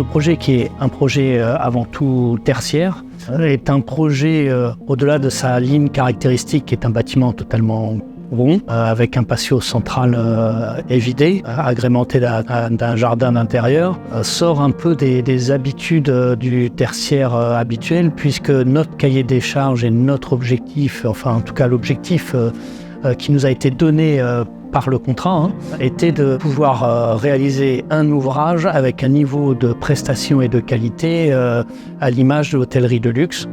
ce projet qui est un projet avant tout tertiaire, est un projet au-delà de sa ligne caractéristique qui est un bâtiment totalement rond, avec un patio central évidé, agrémenté d'un jardin d'intérieur, sort un peu des habitudes du tertiaire habituel, puisque notre cahier des charges et notre objectif, enfin en tout cas l'objectif qui nous a été donné par le contrat, était de pouvoir réaliser un ouvrage avec un niveau de prestation et de qualité à l'image de l'hôtellerie de luxe.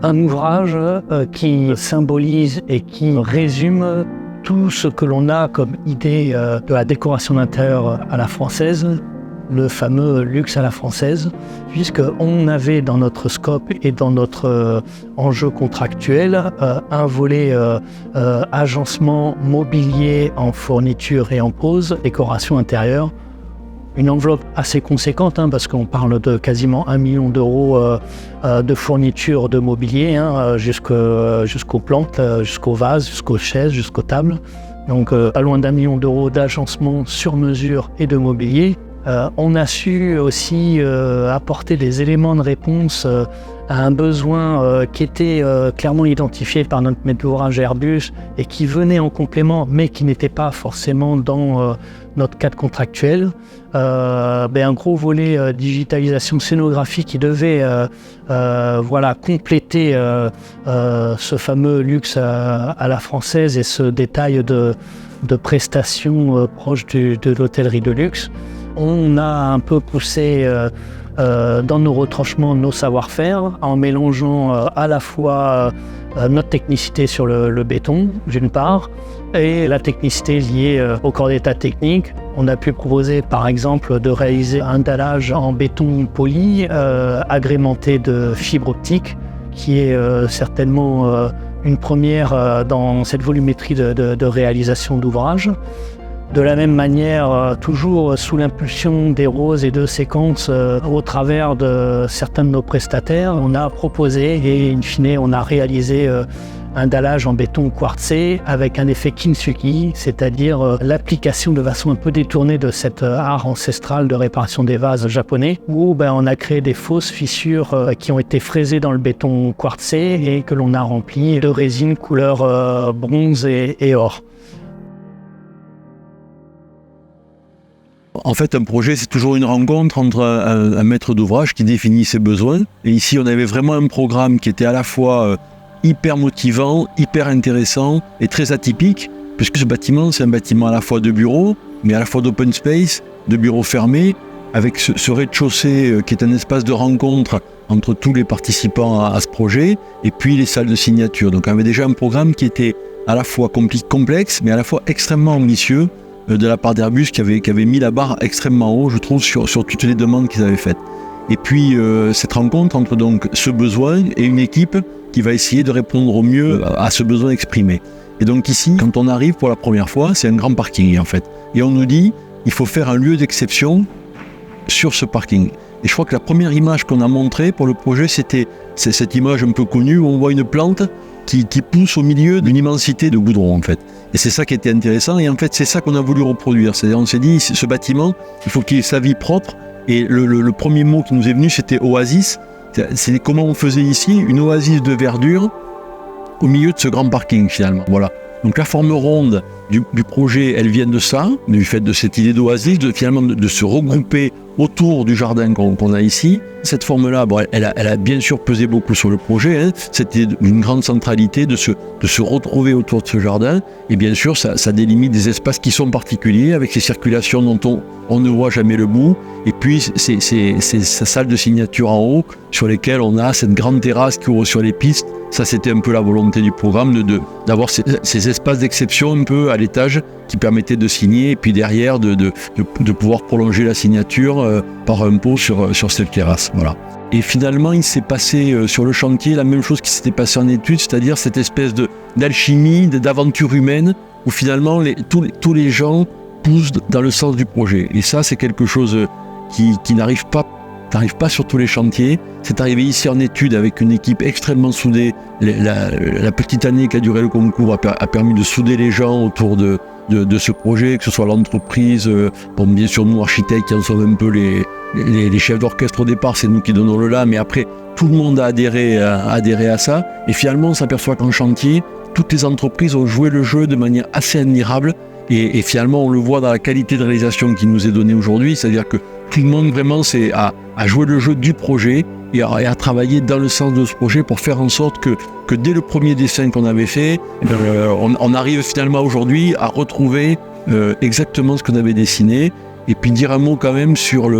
Un ouvrage qui symbolise et qui résume tout ce que l'on a comme idée de la décoration d'intérieur à la française, le fameux luxe à la française, puisqu'on avait dans notre scope et dans notre enjeu contractuel un volet agencement mobilier en fourniture et en pose, décoration intérieure. Une enveloppe assez conséquente, parce qu'on parle de quasiment 1 million d'euros de fourniture de mobilier, jusqu'aux plantes, jusqu'aux vases, jusqu'aux chaises, jusqu'aux tables. Donc pas loin d'1 million d'euros d'agencement sur mesure et de mobilier. On a su aussi apporter des éléments de réponse à un besoin qui était clairement identifié par notre maître d'ouvrage Airbus et qui venait en complément, mais qui n'était pas forcément dans notre cadre contractuel. Un gros volet digitalisation scénographique qui devait compléter ce fameux luxe à la française et ce détail de prestations proches de l'hôtellerie de luxe. On a un peu poussé dans nos retranchements nos savoir-faire en mélangeant à la fois notre technicité sur le béton, d'une part, et la technicité liée au corps d'état technique. On a pu proposer par exemple de réaliser un dallage en béton poli agrémenté de fibre optique, qui est certainement une première dans cette volumétrie de réalisation d'ouvrage. De la même manière, toujours sous l'impulsion des roses et de séquences au travers de certains de nos prestataires, on a proposé et in fine on a réalisé un dallage en béton quartzé avec un effet kintsugi, c'est-à-dire l'application de façon un peu détournée de cet art ancestral de réparation des vases japonais, où on a créé des fausses fissures qui ont été fraisées dans le béton quartzé et que l'on a remplies de résine couleur bronze et or. En fait, un projet, c'est toujours une rencontre entre un maître d'ouvrage qui définit ses besoins. Et ici, on avait vraiment un programme qui était à la fois hyper motivant, hyper intéressant et très atypique, puisque ce bâtiment, c'est un bâtiment à la fois de bureaux, mais à la fois d'open space, de bureaux fermés, avec ce rez-de-chaussée qui est un espace de rencontre entre tous les participants à ce projet, et puis les salles de signature. Donc, on avait déjà un programme qui était à la fois complexe, mais à la fois extrêmement ambitieux, de la part d'Airbus qui avait mis la barre extrêmement haut, je trouve, sur toutes les demandes qu'ils avaient faites. Et puis cette rencontre entre donc ce besoin et une équipe qui va essayer de répondre au mieux à ce besoin exprimé. Et donc ici, quand on arrive pour la première fois, c'est un grand parking en fait. Et on nous dit, il faut faire un lieu d'exception sur ce parking. Et je crois que la première image qu'on a montrée pour le projet, c'est cette image un peu connue où on voit une plante qui pousse au milieu d'une immensité de goudron en fait. Et c'est ça qui était intéressant et en fait c'est ça qu'on a voulu reproduire. C'est-à-dire on s'est dit ce bâtiment, il faut qu'il ait sa vie propre et le premier mot qui nous est venu c'était oasis. C'est comment on faisait ici une oasis de verdure au milieu de ce grand parking finalement. Voilà. Donc la forme ronde du projet, elle vient de ça, du fait de cette idée d'oasis, finalement de se regrouper autour du jardin qu'on a ici. Cette forme-là, elle a bien sûr pesé beaucoup sur le projet. C'était une grande centralité de se retrouver autour de ce jardin. Et bien sûr, ça délimite des espaces qui sont particuliers, avec ces circulations dont on ne voit jamais le bout. Et puis, c'est sa salle de signature en haut, sur lesquelles on a cette grande terrasse qui ouvre sur les pistes. Ça, c'était un peu la volonté du programme, d'avoir ces espaces d'exception un peu à l'étage qui permettaient de signer et puis derrière de pouvoir prolonger la signature par un pot sur cette terrasse. Voilà. Et finalement, il s'est passé sur le chantier la même chose qui s'était passé en études, c'est-à-dire cette espèce d'alchimie, d'aventure humaine où finalement tous les gens poussent dans le sens du projet. Et ça, c'est quelque chose qui n'arrive pas t'arrives pas sur tous les chantiers. C'est arrivé ici en études avec une équipe extrêmement soudée. La petite année qui a duré le concours a permis de souder les gens autour de ce projet, que ce soit l'entreprise, bon, bien sûr nous architectes qui en sommes un peu les chefs d'orchestre au départ, c'est nous qui donnons le là, mais après tout le monde a adhéré à ça, et finalement on s'aperçoit qu'en chantier, toutes les entreprises ont joué le jeu de manière assez admirable, et finalement on le voit dans la qualité de réalisation qui nous est donnée aujourd'hui, c'est-à-dire que tout le monde vraiment c'est à jouer le jeu du projet et à travailler dans le sens de ce projet pour faire en sorte que dès le premier dessin qu'on avait fait, on arrive finalement aujourd'hui à retrouver exactement ce qu'on avait dessiné. Et puis dire un mot quand même sur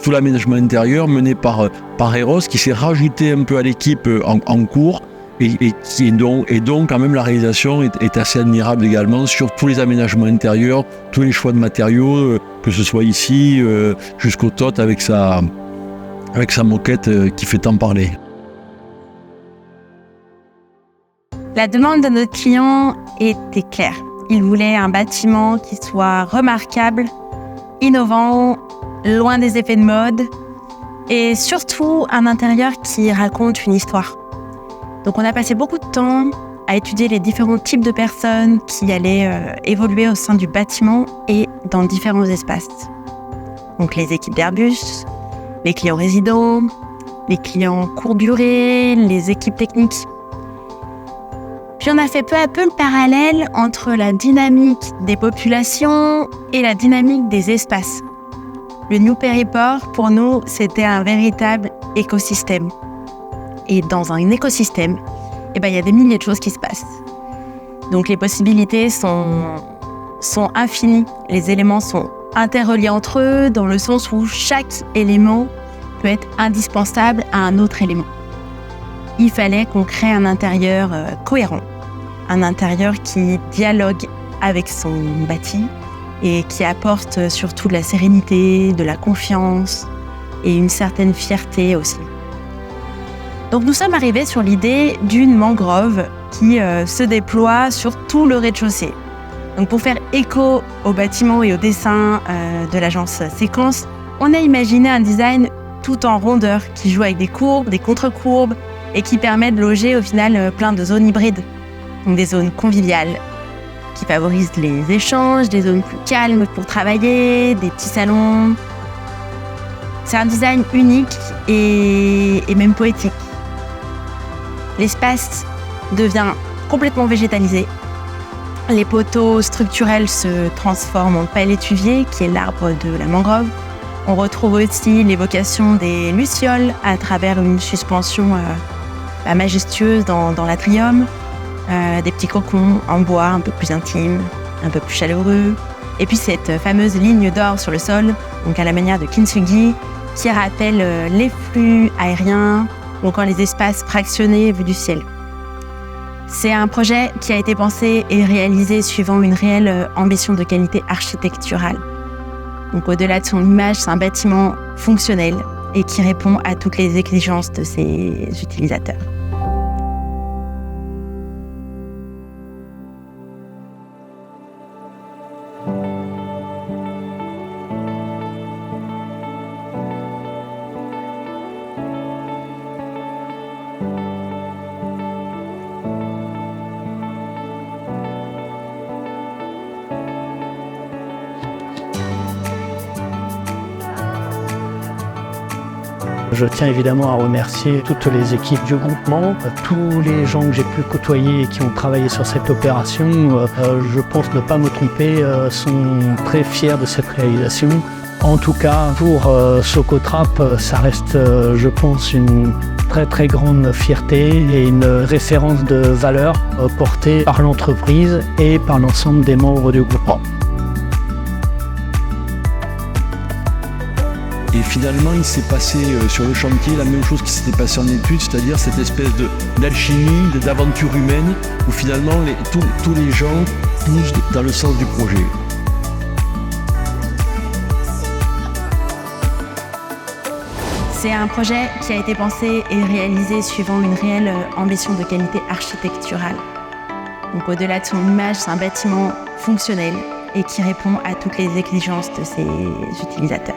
tout l'aménagement intérieur mené par Eros, qui s'est rajouté un peu à l'équipe en cours, et donc quand même la réalisation est assez admirable également sur tous les aménagements intérieurs, tous les choix de matériaux, que ce soit ici jusqu'au TOT avec sa moquette qui fait tant parler. La demande de notre client était claire. Il voulait un bâtiment qui soit remarquable, innovant, loin des effets de mode, et surtout un intérieur qui raconte une histoire. Donc on a passé beaucoup de temps à étudier les différents types de personnes qui allaient évoluer au sein du bâtiment et dans différents espaces. Donc les équipes d'Airbus, les clients résidents, les clients courte durée, les équipes techniques. Puis on a fait peu à peu le parallèle entre la dynamique des populations et la dynamique des espaces. Le New Périport, pour nous, c'était un véritable écosystème. Et dans un écosystème, il y a des milliers de choses qui se passent. Donc les possibilités sont infinies. Les éléments sont interreliés entre eux dans le sens où chaque élément peut être indispensable à un autre élément. Il fallait qu'on crée un intérieur cohérent, un intérieur qui dialogue avec son bâti et qui apporte surtout de la sérénité, de la confiance et une certaine fierté aussi. Donc nous sommes arrivés sur l'idée d'une mangrove qui se déploie sur tout le rez-de-chaussée. Donc pour faire écho au bâtiment et au dessin de l'agence Séquence, on a imaginé un design tout en rondeur qui joue avec des courbes, des contre-courbes et qui permet de loger au final plein de zones hybrides. Donc des zones conviviales qui favorisent les échanges, des zones plus calmes pour travailler, des petits salons. C'est un design unique et même poétique. L'espace devient complètement végétalisé. Les poteaux structurels se transforment en palétuvier, qui est l'arbre de la mangrove. On retrouve aussi l'évocation des lucioles à travers une suspension majestueuse dans l'atrium. Des petits cocons en bois un peu plus intimes, un peu plus chaleureux. Et puis cette fameuse ligne d'or sur le sol, donc à la manière de Kintsugi, qui rappelle les flux aériens ou encore les espaces fractionnés vus du ciel. C'est un projet qui a été pensé et réalisé suivant une réelle ambition de qualité architecturale. Donc au-delà de son image, c'est un bâtiment fonctionnel et qui répond à toutes les exigences de ses utilisateurs. Je tiens évidemment à remercier toutes les équipes du groupement, tous les gens que j'ai pu côtoyer et qui ont travaillé sur cette opération. Je pense ne pas me tromper, sont très fiers de cette réalisation. En tout cas, pour Socotrap, ça reste, je pense, une très grande fierté et une référence de valeur portée par l'entreprise et par l'ensemble des membres du groupement. Et finalement, il s'est passé sur le chantier la même chose qui s'était passé en études, c'est-à-dire cette espèce d'alchimie, d'aventure humaine, où finalement tous les gens poussent dans le sens du projet. C'est un projet qui a été pensé et réalisé suivant une réelle ambition de qualité architecturale. Donc au-delà de son image, c'est un bâtiment fonctionnel et qui répond à toutes les exigences de ses utilisateurs.